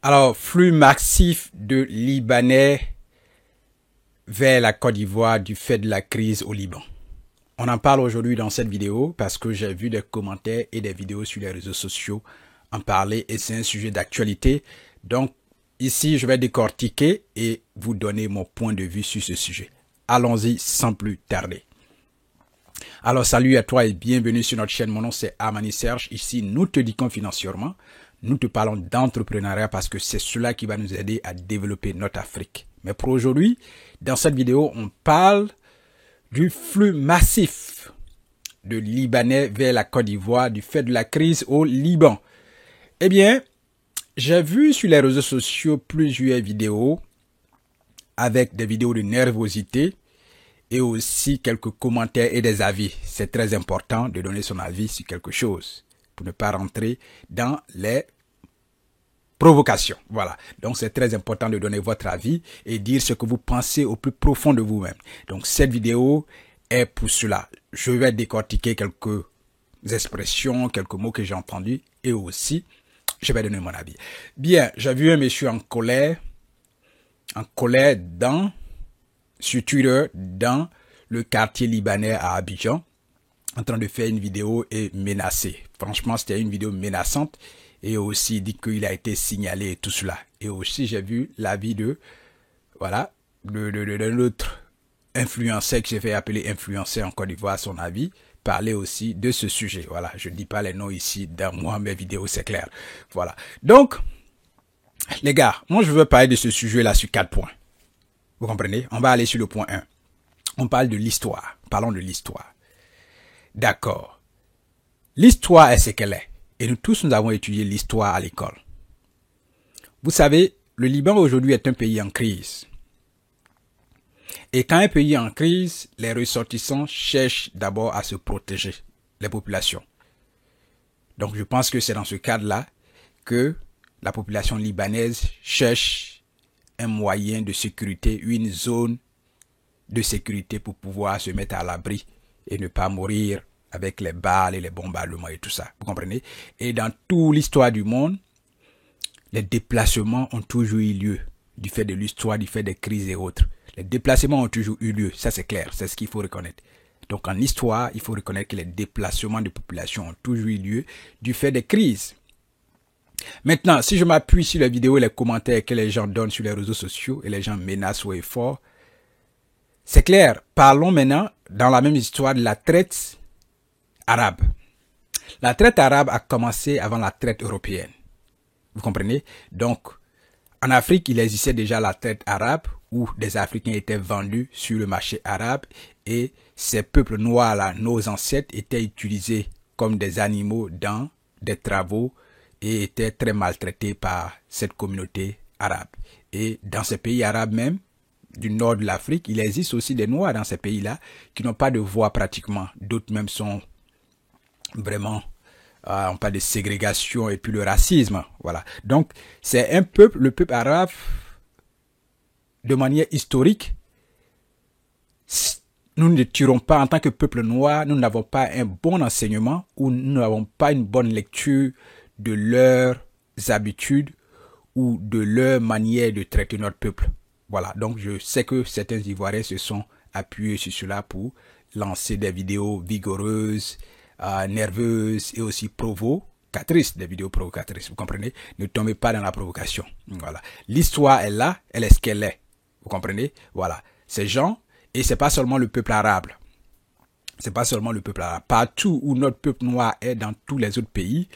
Alors, flux massif de Libanais vers la Côte d'Ivoire du fait de la crise au Liban. On en parle aujourd'hui dans cette vidéo parce que j'ai vu des commentaires et des vidéos sur les réseaux sociaux en parler et c'est un sujet d'actualité. Donc, ici, je vais décortiquer et vous donner mon point de vue sur ce sujet. Allons-y sans plus tarder. Alors, salut à toi et bienvenue sur notre chaîne. Mon nom, c'est Amani Serge. Ici, nous te disons financièrement. Nous te parlons d'entrepreneuriat parce que c'est cela qui va nous aider à développer notre Afrique. Mais pour aujourd'hui, dans cette vidéo, on parle du flux massif de Libanais vers la Côte d'Ivoire du fait de la crise au Liban. Eh bien, j'ai vu sur les réseaux sociaux plusieurs vidéos avec des vidéos de nervosité et aussi quelques commentaires et des avis. C'est très important de donner son avis sur quelque chose pour ne pas rentrer dans les provocations. Voilà. Donc, c'est très important de donner votre avis et dire ce que vous pensez au plus profond de vous-même. Donc, cette vidéo est pour cela. Je vais décortiquer quelques expressions, quelques mots que j'ai entendus et aussi, je vais donner mon avis. Bien, j'ai vu un monsieur en colère sur Twitter, dans le quartier libanais à Abidjan, en train de faire une vidéo et menacer. Franchement, c'était une vidéo menaçante et aussi dit qu'il a été signalé et tout cela. Et aussi, j'ai vu l'avis de l'autre influenceur que j'ai fait appeler influenceur en Côte d'Ivoire, son avis, parler aussi de ce sujet. Voilà, je dis pas les noms ici dans moi, mes vidéos, c'est clair. Voilà. Donc, les gars, moi je veux parler de ce sujet-là sur 4 points. Vous comprenez? On va aller sur le point 1. On parle de l'histoire. Parlons de l'histoire. D'accord. L'histoire est ce qu'elle est. Et nous tous, nous avons étudié l'histoire à l'école. Vous savez, le Liban aujourd'hui est un pays en crise. Et quand un pays est en crise, les ressortissants cherchent d'abord à se protéger, les populations. Donc je pense que c'est dans ce cadre-là que la population libanaise cherche un moyen de sécurité, une zone de sécurité pour pouvoir se mettre à l'abri et ne pas mourir avec les balles et les bombardements et tout ça. Vous comprenez? Et dans toute l'histoire du monde, les déplacements ont toujours eu lieu du fait de l'histoire, du fait des crises et autres. Les déplacements ont toujours eu lieu, ça c'est clair, c'est ce qu'il faut reconnaître. Donc en histoire, il faut reconnaître que les déplacements de population ont toujours eu lieu du fait des crises. Maintenant, si je m'appuie sur les vidéos et les commentaires que les gens donnent sur les réseaux sociaux et les gens menacent haut et fort, c'est clair. Parlons maintenant dans la même histoire de la traite arabe. La traite arabe a commencé avant la traite européenne. Vous comprenez? Donc, en Afrique, il existait déjà la traite arabe où des Africains étaient vendus sur le marché arabe et ces peuples noirs-là, nos ancêtres, étaient utilisés comme des animaux dans des travaux et étaient très maltraités par cette communauté arabe. Et dans ces pays arabes même, du nord de l'Afrique, il existe aussi des noirs dans ces pays-là qui n'ont pas de voix pratiquement. D'autres même sont vraiment, on parle de ségrégation et puis le racisme. Voilà. Donc, c'est un peuple, le peuple arabe, de manière historique, nous ne tirons pas, en tant que peuple noir, nous n'avons pas un bon enseignement ou nous n'avons pas une bonne lecture de leurs habitudes ou de leur manière de traiter notre peuple. Voilà, donc je sais que certains Ivoiriens se sont appuyés sur cela pour lancer des vidéos vigoureuses, nerveuses et aussi provocatrices, des vidéos provocatrices, vous comprenez? Ne tombez pas dans la provocation. Voilà, l'histoire est là, elle est ce qu'elle est. Vous comprenez? Voilà, ces gens, et c'est pas seulement le peuple arabe. C'est pas seulement le peuple arabe. Partout où notre peuple noir est dans tous les autres pays,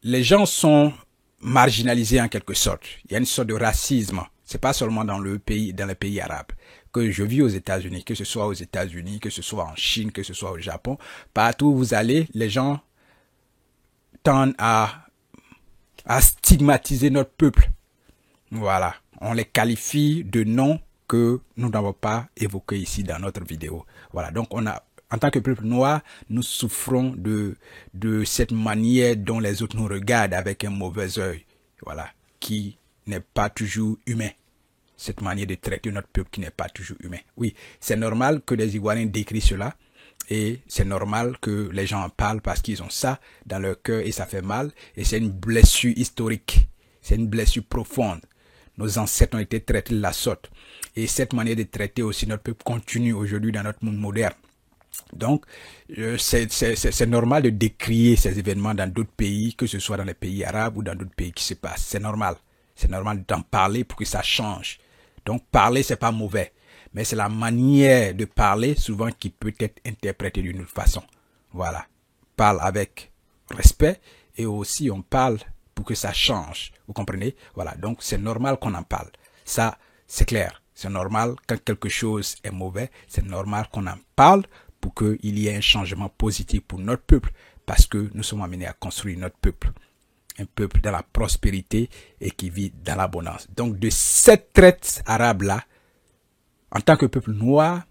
les gens sont marginalisés en quelque sorte. Il y a une sorte de racisme. C'est pas seulement dans les pays arabes. Que je vis aux États-Unis, que ce soit aux États-Unis, que ce soit en Chine, que ce soit au Japon. Partout où vous allez, les gens tendent à stigmatiser notre peuple. Voilà. On les qualifie de noms que nous n'avons pas évoqués ici dans notre vidéo. Voilà. Donc, en tant que peuple noir, nous souffrons de cette manière dont les autres nous regardent avec un mauvais œil. Voilà. Qui n'est pas toujours humain. Cette manière de traiter notre peuple qui n'est pas toujours humain. Oui, c'est normal que les Ivoiriens décrivent cela. Et c'est normal que les gens en parlent parce qu'ils ont ça dans leur cœur et ça fait mal. Et c'est une blessure historique. C'est une blessure profonde. Nos ancêtres ont été traités de la sorte. Et cette manière de traiter aussi notre peuple continue aujourd'hui dans notre monde moderne. Donc, c'est normal de décrier ces événements dans d'autres pays, que ce soit dans les pays arabes ou dans d'autres pays qui se passent. C'est normal. C'est normal d'en parler pour que ça change. Donc, parler, c'est pas mauvais. Mais c'est la manière de parler, souvent, qui peut être interprétée d'une autre façon. Voilà. Parle avec respect et aussi on parle pour que ça change. Vous comprenez? Voilà. Donc, c'est normal qu'on en parle. Ça, c'est clair. C'est normal quand quelque chose est mauvais. C'est normal qu'on en parle pour qu'il y ait un changement positif pour notre peuple. Parce que nous sommes amenés à construire notre peuple. Un peuple dans la prospérité et qui vit dans l'abondance. Donc, de cette traite arabe-là, en tant que peuple noir,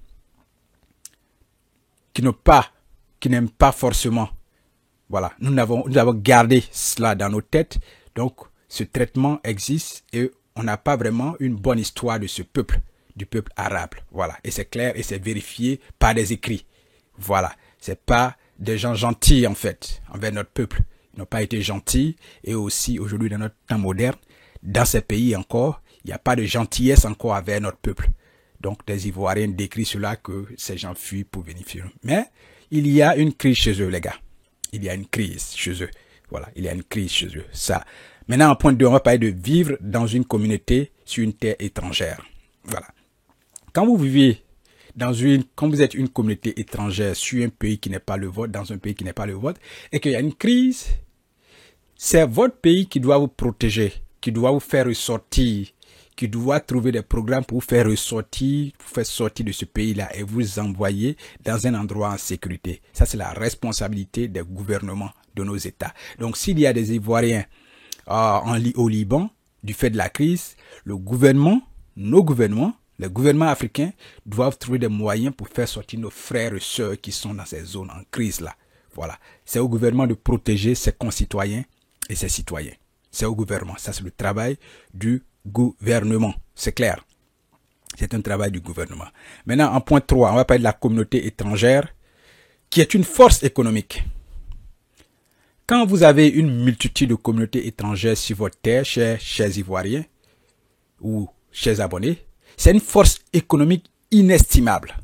qui n'aime pas forcément, voilà, nous avons gardé cela dans nos têtes. Donc, ce traitement existe et on n'a pas vraiment une bonne histoire de ce peuple, du peuple arabe. Voilà, et c'est clair et c'est vérifié par des écrits. Voilà, c'est pas des gens gentils en fait envers notre peuple. Ils n'ont pas été gentils et aussi aujourd'hui dans notre temps moderne, dans ces pays encore, il n'y a pas de gentillesse encore envers notre peuple. Donc des Ivoiriens décrivent cela que ces gens fuient pour venir fuir. Mais il y a une crise chez eux les gars. Il y a une crise chez eux. Voilà, il y a une crise chez eux. Ça. Maintenant en point 2, on va parler de vivre dans une communauté sur une terre étrangère. Voilà. Quand vous êtes une communauté étrangère sur un pays qui n'est pas le vôtre, dans un pays qui n'est pas le vôtre, et qu'il y a une crise, c'est votre pays qui doit vous protéger, qui doit vous faire ressortir, qui doit trouver des programmes pour vous faire ressortir, pour faire sortir de ce pays-là et vous envoyer dans un endroit en sécurité. Ça, c'est la responsabilité des gouvernements de nos États. Donc, s'il y a des Ivoiriens au Liban, du fait de la crise, nos gouvernements, les gouvernements africains doivent trouver des moyens pour faire sortir nos frères et sœurs qui sont dans ces zones en crise-là. Voilà. C'est au gouvernement de protéger ses concitoyens et ses citoyens. C'est au gouvernement. Ça, c'est le travail du gouvernement. C'est clair. C'est un travail du gouvernement. Maintenant, en point 3, on va parler de la communauté étrangère qui est une force économique. Quand vous avez une multitude de communautés étrangères sur votre terre, chers Ivoiriens ou chers abonnés, c'est une force économique inestimable.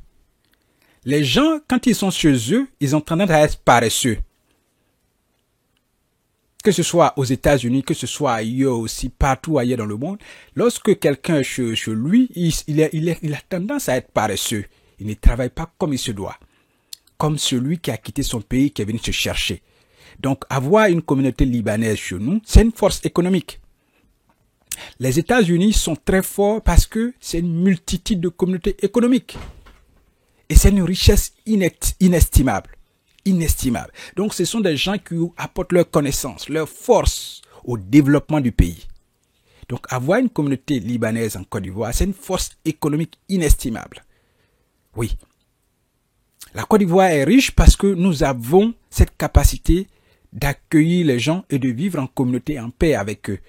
Les gens, quand ils sont chez eux, ils ont tendance à être paresseux. Que ce soit aux États-Unis, que ce soit ailleurs aussi, partout ailleurs dans le monde, lorsque quelqu'un est chez lui, il a tendance à être paresseux. Il ne travaille pas comme il se doit. Comme celui qui a quitté son pays, qui est venu se chercher. Donc, avoir une communauté libanaise chez nous, c'est une force économique. Les États-Unis sont très forts parce que c'est une multitude de communautés économiques. Et c'est une richesse inestimable. Inestimable. Donc, ce sont des gens qui apportent leur connaissance, leur force au développement du pays. Donc, avoir une communauté libanaise en Côte d'Ivoire, c'est une force économique inestimable. Oui. La Côte d'Ivoire est riche parce que nous avons cette capacité d'accueillir les gens et de vivre en communauté, en paix avec eux.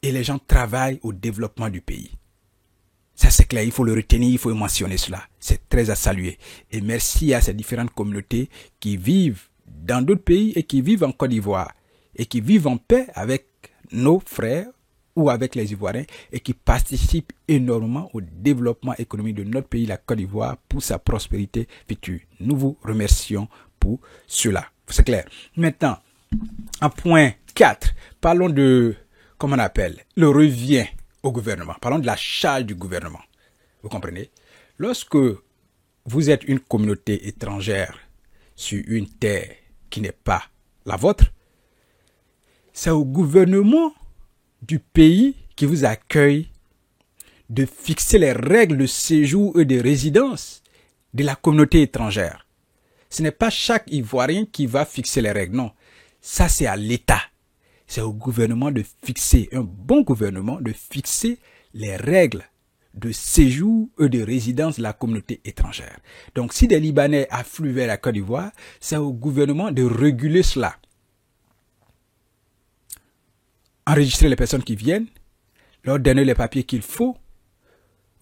Et les gens travaillent au développement du pays. Ça, c'est clair, il faut le retenir, il faut mentionner cela. C'est très à saluer. Et merci à ces différentes communautés qui vivent dans d'autres pays et qui vivent en Côte d'Ivoire et qui vivent en paix avec nos frères ou avec les Ivoiriens et qui participent énormément au développement économique de notre pays, la Côte d'Ivoire, pour sa prospérité future. Nous vous remercions pour cela. C'est clair. Maintenant, en point 4, parlons de, comment on appelle, le revient au gouvernement. Parlons de la charge du gouvernement. Vous comprenez? Lorsque vous êtes une communauté étrangère sur une terre qui n'est pas la vôtre, c'est au gouvernement du pays qui vous accueille de fixer les règles de séjour et de résidence de la communauté étrangère. Ce n'est pas chaque Ivoirien qui va fixer les règles, non. Ça, c'est à l'État. C'est au gouvernement de fixer, un bon gouvernement, de fixer les règles de séjour et de résidence de la communauté étrangère. Donc, si des Libanais affluent vers la Côte d'Ivoire, c'est au gouvernement de réguler cela. Enregistrer les personnes qui viennent, leur donner les papiers qu'il faut,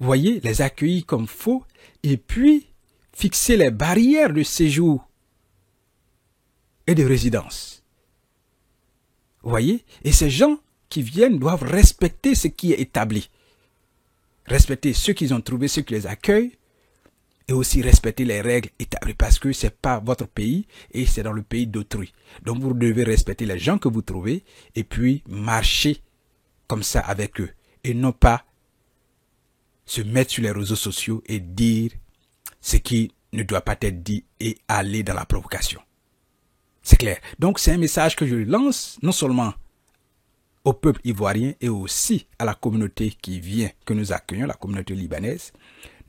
voyez, les accueillir comme il faut, et puis fixer les barrières de séjour et de résidence. Vous voyez? Et ces gens qui viennent doivent respecter ce qui est établi. Respecter ceux qu'ils ont trouvés, ceux qui les accueillent, et aussi respecter les règles établies parce que c'est pas votre pays et c'est dans le pays d'autrui. Donc vous devez respecter les gens que vous trouvez et puis marcher comme ça avec eux et non pas se mettre sur les réseaux sociaux et dire ce qui ne doit pas être dit et aller dans la provocation. C'est clair. Donc c'est un message que je lance non seulement au peuple ivoirien et aussi à la communauté qui vient, que nous accueillons, la communauté libanaise.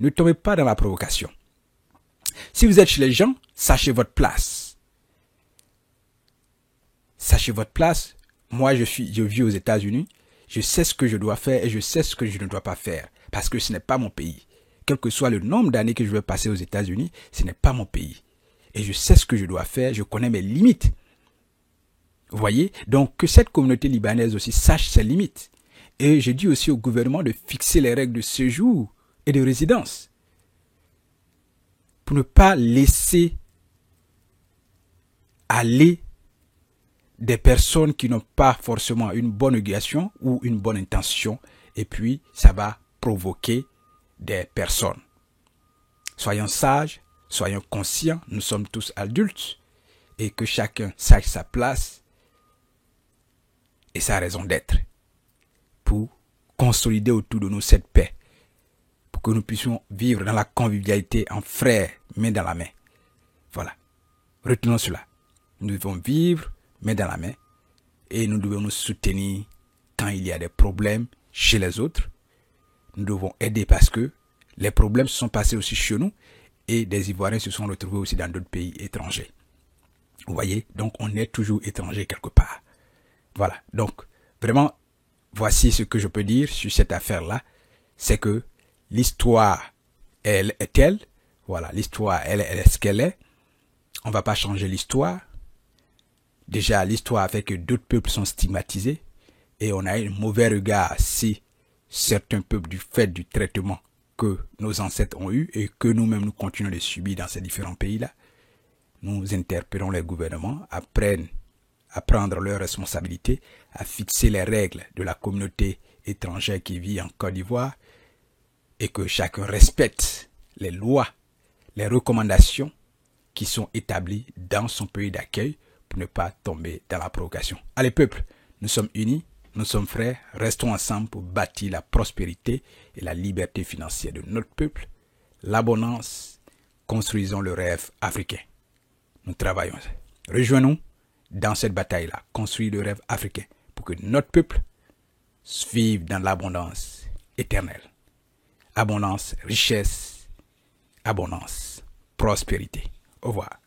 Ne tombez pas dans la provocation. Si vous êtes chez les gens, sachez votre place. Sachez votre place. Moi, je vis aux États-Unis. Je sais ce que je dois faire et je sais ce que je ne dois pas faire. Parce que ce n'est pas mon pays. Quel que soit le nombre d'années que je vais passer aux États-Unis, ce n'est pas mon pays. Et je sais ce que je dois faire. Je connais mes limites. Vous voyez? Donc, que cette communauté libanaise aussi sache ses limites. Et je dis aussi au gouvernement de fixer les règles de séjour et de résidence pour ne pas laisser aller des personnes qui n'ont pas forcément une bonne éducation ou une bonne intention et puis ça va provoquer des personnes. Soyons sages, soyons conscients, nous sommes tous adultes et que chacun sache sa place et sa raison d'être pour consolider autour de nous cette paix. Pour que nous puissions vivre dans la convivialité en frères, main dans la main. Voilà. Retenons cela. Nous devons vivre main dans la main et nous devons nous soutenir quand il y a des problèmes chez les autres. Nous devons aider parce que les problèmes se sont passés aussi chez nous et des Ivoiriens se sont retrouvés aussi dans d'autres pays étrangers. Vous voyez, donc on est toujours étranger quelque part. Voilà. Donc, vraiment, voici ce que je peux dire sur cette affaire-là. C'est que l'histoire, elle est telle. Voilà, l'histoire, elle est ce qu'elle est. On ne va pas changer l'histoire. Déjà, l'histoire fait que d'autres peuples sont stigmatisés. Et on a un mauvais regard si certains peuples, du fait du traitement que nos ancêtres ont eu et que nous-mêmes nous continuons de subir dans ces différents pays-là. Nous interpellons les gouvernements à prendre leurs responsabilités, à fixer les règles de la communauté étrangère qui vit en Côte d'Ivoire et que chacun respecte les lois, les recommandations qui sont établies dans son pays d'accueil pour ne pas tomber dans la provocation. Allez peuple, nous sommes unis, nous sommes frères, restons ensemble pour bâtir la prospérité et la liberté financière de notre peuple, l'abondance, construisons le rêve africain. Nous travaillons. Rejoignons-nous dans cette bataille-là, construire le rêve africain pour que notre peuple vive dans l'abondance éternelle. Abondance, richesse, abondance, prospérité. Au revoir.